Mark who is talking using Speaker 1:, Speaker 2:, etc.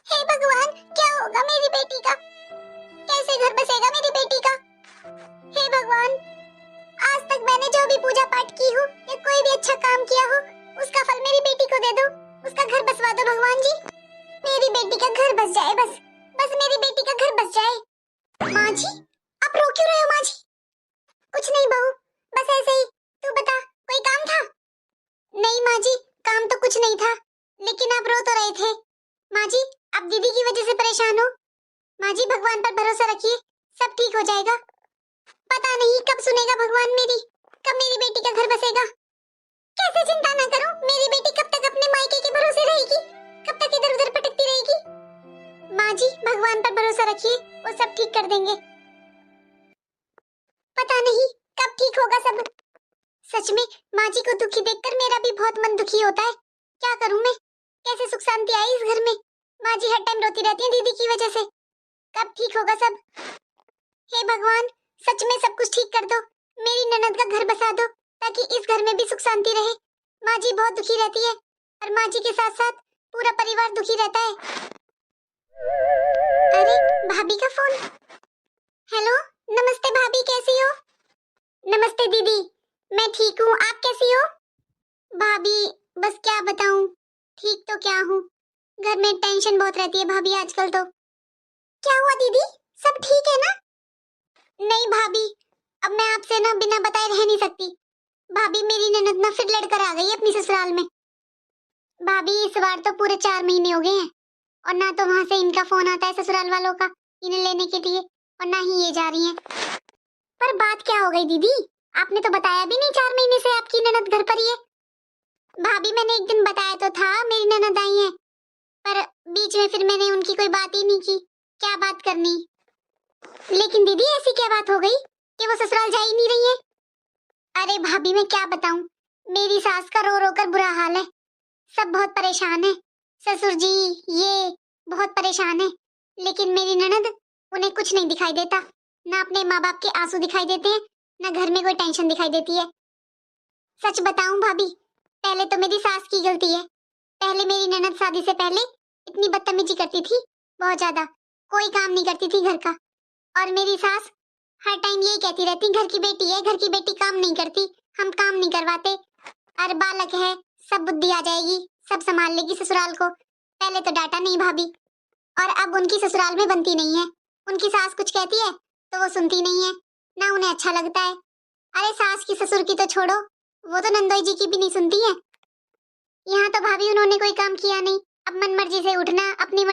Speaker 1: हे भगवान, क्या होगा मेरी बेटी का? कैसे घर बसेगा मेरी बेटी का? हे भगवान, आज तक मैंने जो भी पूजा पाठ की हो या कोई भी अच्छा काम किया हो, उसका फल मेरी बेटी को दे दो। उसका घर बसवा दो भगवान जी। मेरी बेटी का घर बस जाए, बस बस मेरी बेटी का घर बस जाए। माँ जी, आप रो क्यों रहे हो माँ जी? कुछ नहीं बहू, बस ऐसे ही। तू बता, कोई काम था? नहीं माँ जी, काम तो कुछ नहीं था, लेकिन आप रो तो रहे थे। माँ जी, आप दीदी की वजह से परेशान हो। माँ जी, भगवान पर भरोसा रखिए, सब ठीक हो जाएगा। पता नहीं कब सुनेगा भगवान मेरी, कब मेरी बेटी का घर बसेगा। कैसे चिंता ना करो, मेरी बेटी कब तक अपने मायके के भरोसे रहेगी, कब तक इधर उधर भटकती रहेगी। माँ जी, भगवान पर भरोसा रखिए, वो सब ठीक कर देंगे। पता नहीं कब ठीक होगा सब। सच में माँ जी को दुखी देखकर मेरा भी बहुत मन दुखी होता है। क्या करूँ मैं, कैसे सुख शांति आई इस घर में। माँ जी हर टाइम रोती रहती है दीदी की वजह से। कब ठीक होगा सब? हे भगवान, सच में सब कुछ ठीक कर दो, मेरी ननद का घर बसा दो, ताकि इस घर में भी सुख शांति रहे। माँ जी बहुत दुखी रहती है, और माँ जी के साथ साथ पूरा परिवार दुखी रहता है। अरे भाभी का फोन। हेलो, नमस्ते भाभी, कैसी हो? नमस्ते दीदी, मैं ठीक हूँ, आप कैसी हो? भाभी बस क्या बताऊँ, ठीक तो क्या हूँ, घर में टेंशन बहुत रहती है भाभी आजकल तो। क्या हुआ दीदी, सब ठीक है ना? नहीं भाभी, अब मैं आपसे ना बिना बताए रह नहीं सकती। भाभी मेरी ननद ना फिर लड़कर आ गई अपनी ससुराल में। भाभी इस बार तो पूरे 4 महीने हो गए हैं, और ना तो वहां से इनका फोन आता है ससुराल वालों का इन्हें लेने के लिए, और ना ही ये जा रही हैं। पर बात क्या हो गई दीदी, आपने तो बताया भी नहीं 4 महीने से आपकी ननद घर पर ही है। भाभी मैंने एक दिन बताया तो था मेरी ननद आई है, पर बीच में फिर मैंने उनकी कोई बात ही नहीं की, क्या बात करनी। लेकिन दीदी ऐसी क्या बात हो गई कि वो ससुराल जा ही नहीं रही है? अरे भाभी मैं क्या बताऊं, मेरी सास का रो रो कर बुरा हाल है, सब बहुत परेशान है। ससुर जी ये बहुत परेशान है, लेकिन मेरी ननद, उन्हें कुछ नहीं दिखाई देता, ना अपने माँ बाप के आंसू दिखाई देते हैं, ना घर में कोई टेंशन दिखाई देती है। सच बताऊं भाभी, पहले तो मेरी सास की गलती है। पहले मेरी ननद शादी से पहले इतनी बदतमीजी करती थी, बहुत ज्यादा, कोई काम नहीं करती थी घर का। और मेरी सास हर टाइम यही कहती रहती, घर की बेटी है, घर की बेटी काम नहीं करती, हम काम नहीं करवाते, अरे बालक है, सब बुद्धि आ जाएगी, सब संभाल लेगी ससुराल को। पहले तो डांटा नहीं भाभी, और अब उनकी ससुराल में बनती नहीं है। उनकी सास कुछ कहती है तो वो सुनती नहीं है, ना उन्हें अच्छा लगता है। अरे सास की ससुर की तो छोड़ो, वो तो नंदोई जी की भी नहीं सुनती है। यहाँ तो भाभी उन्होंने कोई काम किया नहीं, अब मन मर्जी से उठना, अपनी